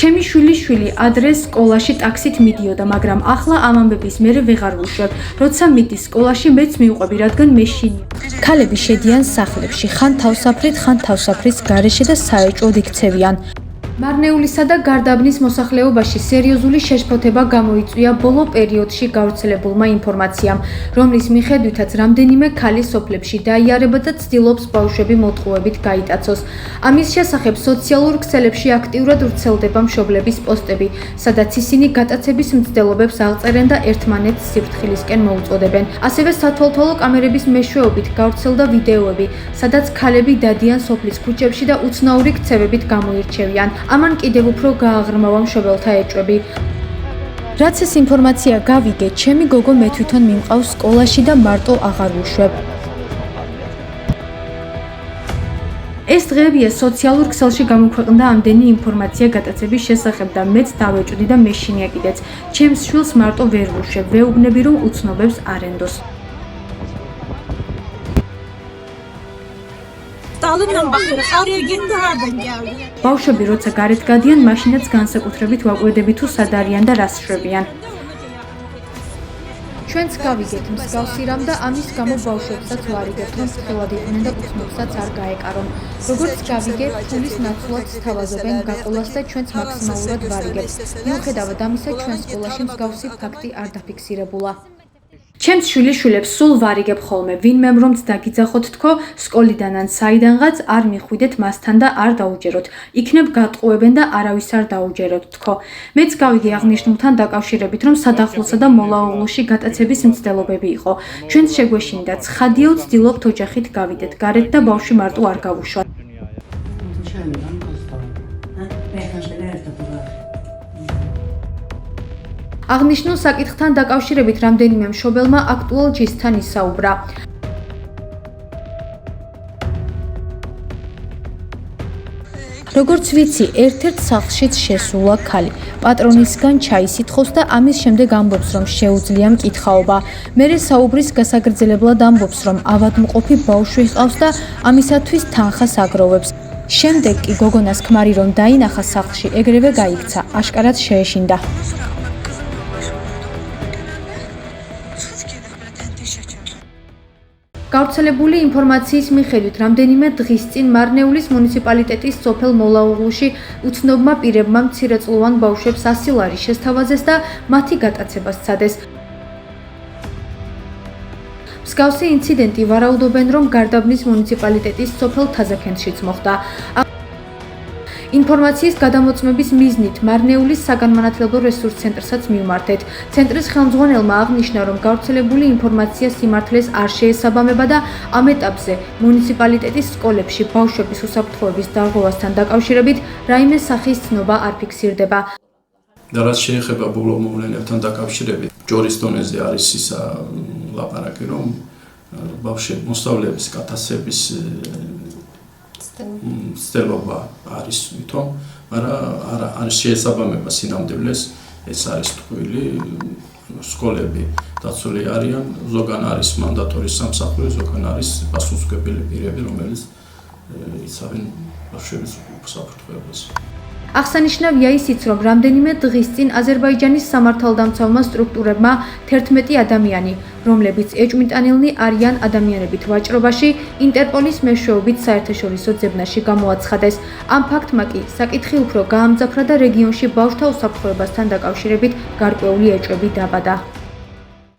ჩემი შვილი ადრეს სკოლაში ტაქსით მიდიოდა, მაგრამ ახლა ამ ამბების მერე ვეღარ ვუშვებ. როცა მიდის სკოლაში, მეც მივყვები, რადგან მე შინია. ქალები შედიან სახლებში, ხან თავსაფრით, ხან თავსაფრის გარეშე და საეჭვოდ იქცევიან. მარნეულისა და გარდაბნის მოსახლეობაში სერიოზული შეშფოთება გამოიწვია ბოლო პერიოდში გავრცელებულმა ინფორმაციამ, რომლის მიხედვითაც რამდენიმე ქალი სოფლებში დაიარება და ცდილობს ბავშვები მოტყუებით გაიტაცოს. ამის შესახებ სოციალურ ქსელებში აქტიურად ვრცელდება მშობლების პოსტები, სადაც ისინი გატაცების მცდელობებს აღწერენ და ერთმანეთს სიფრთხილისკენ მოუწოდებენ. ასევე სათვალთვალო კამერების მეშვეობით გავრცელდა ვიდეოები, სადაც ქალები დადიან სოფლის ქუჩებში და უცნაური ქცევებით გამოირჩევიან. ამან კიდევ უფრო გააღრმავა მშობელთა ეჭვები. რაც ეს ინფორმაცია გავიგე, ჩემი გოგო მე თვითონ მიმყავს სკოლაში და მარტო აღარ ვუშვებ. ეს დღეებია სოციალურ ქსელში გამოქვეყნდა ამდენი ინფორმაცია გატაცების შესახებ და მეც დავეჭვდი და მე შინია კიდეც. ჩემს შვილს მარტო ვერ ვუშვებ, ვეუბნები რომ უცნობებს არ ენდოს. ბავშვები როცა გარეთ გადიან, მაშინაც განსაკუთრებით ვაკვირდები თუ სად არიან და რას შვებიან. ჩვენც გავიგეთ მსგავსი რამ და ამის გამო ბავშვებსაც ვარიგებთ, რომ ფრთხილად იყვნენ და უცნობსაც არ გაეკარონ. როგორც გავიგე, ფულის ნაცვლად სთავაზობენ გაყოლას და ჩვენც მაქსიმალურად ვარიგებთ. მიუხედავად ამისა, ჩვენ სკოლაში მსგავსი ფაქტი არ დაფიქსირებულა. ჩემს შვილებს სულ ვარიგებ ხოლმე, ვინმემ რომც დაგიძახოთ თქო, სკოლიდან ან საიდანღაც არ მიხვიდეთ მასთან და არ დაუჯეროთ. იქნებ გატყუებენ და არავის არ დაუჯეროთ თქო. მეც გავიგე აღნიშნულთან დაკავშირებით, რომ სადახლოსა და მოლაუღლოში გატაცების მცდელობები იყო. ჩვენც შეგვეშინდა, ცხადია ვცდილობთ ოჯახით გავიდეთ გარეთ და ბავშვი მარტო არ გავუშვათ. აღნიშნულ საკითხთან დაკავშირებით რამდენიმე მშობელმა აქტუალ ჯისთან ისაუბრა. როგორც ვიცი, ერთ-ერთ სახლშიც შესულა ქალი. პატრონისგან ჩაის ითხოვს და ამის შემდეგ ამბობს, რომ შეუძლია მკითხაობა. მერე საუბრის გასაგრძელებლად ამბობს, რომ ავადმყოფი ბავშვი ჰყავს და ამისათვის თანხას აგროვებს. შემდეგ კი გოგონას ქმარი რომ დაინახა სახლში, ეგრევე გაიქცა, აშკარად შეეშინდა. გავრცელებული ინფორმაციის მიხედვით, რამდენიმე დღის წინ მარნეულის მუნიციპალიტეტის სოფელ მოლაუღლუში უცნობმა პირებმა მცირეწლოვან ბავშვებს 100 ლარი შესთავაზეს და მათი გატაცება სცადეს. მსგავსი ინციდენტი ვარაუდობენ, რომ გარდაბნის მუნიციპალიტეტის სოფელ თაზაქენთშიც მოხდა. ინფორმაციის გადამოწმების მიზნით მარნეულის საგანმანათლებლო რესურს ცენტრსაც მივმართეთ. ცენტრის ხელმძღვანელმა აღნიშნა, რომ გავრცელებული ინფორმაცია სიმართლეს არ შეესაბამება და ამ ეტაპზე მუნიციპალიტეტის სკოლებში ბავშვების უსაფრთხოების დარღვევასთან დაკავშირებით რაიმე სახის ცნობა არ ფიქსირდება. და რაც შეეხება ბოლო მოვლენებთან დაკავშირებით, ჯორის დონეზე არის ისა ლაპარაკი, რომ ბავშვების მოსწავლეების გატაცების მცდელობა არის ვითომ, მაგრამ არ შეესაბამება სინამდვილეს, ეს არის ტყუილი, სკოლები დაცული არიან, ზოგან არის მანდატორი სამსახური, ზოგან არის პასუხისმგებელი პირები, რომელიც იცავენ ბავშვების უსაფრთხოებას. აღსანიშნავია ისიც, რომ რამდენიმე დღის წინ აზერბაიჯანის სამართალდამცავმა სტრუქტურებმა 11 ადამიანი, რომლებიც ეჭვმიტანილნი არიან ადამიანებით ვაჭრობაში, ინტერპოლის მეშვეობით საერთაშორისო ძებნაში გამოაცხადეს. ამ ფაქტმა კი საკითხი უფრო გაამძაფრა და რეგიონში ბავშვთა უსაფრთხოებასთან დაკავშირებით გარკვეული ეჭვები დაბადა.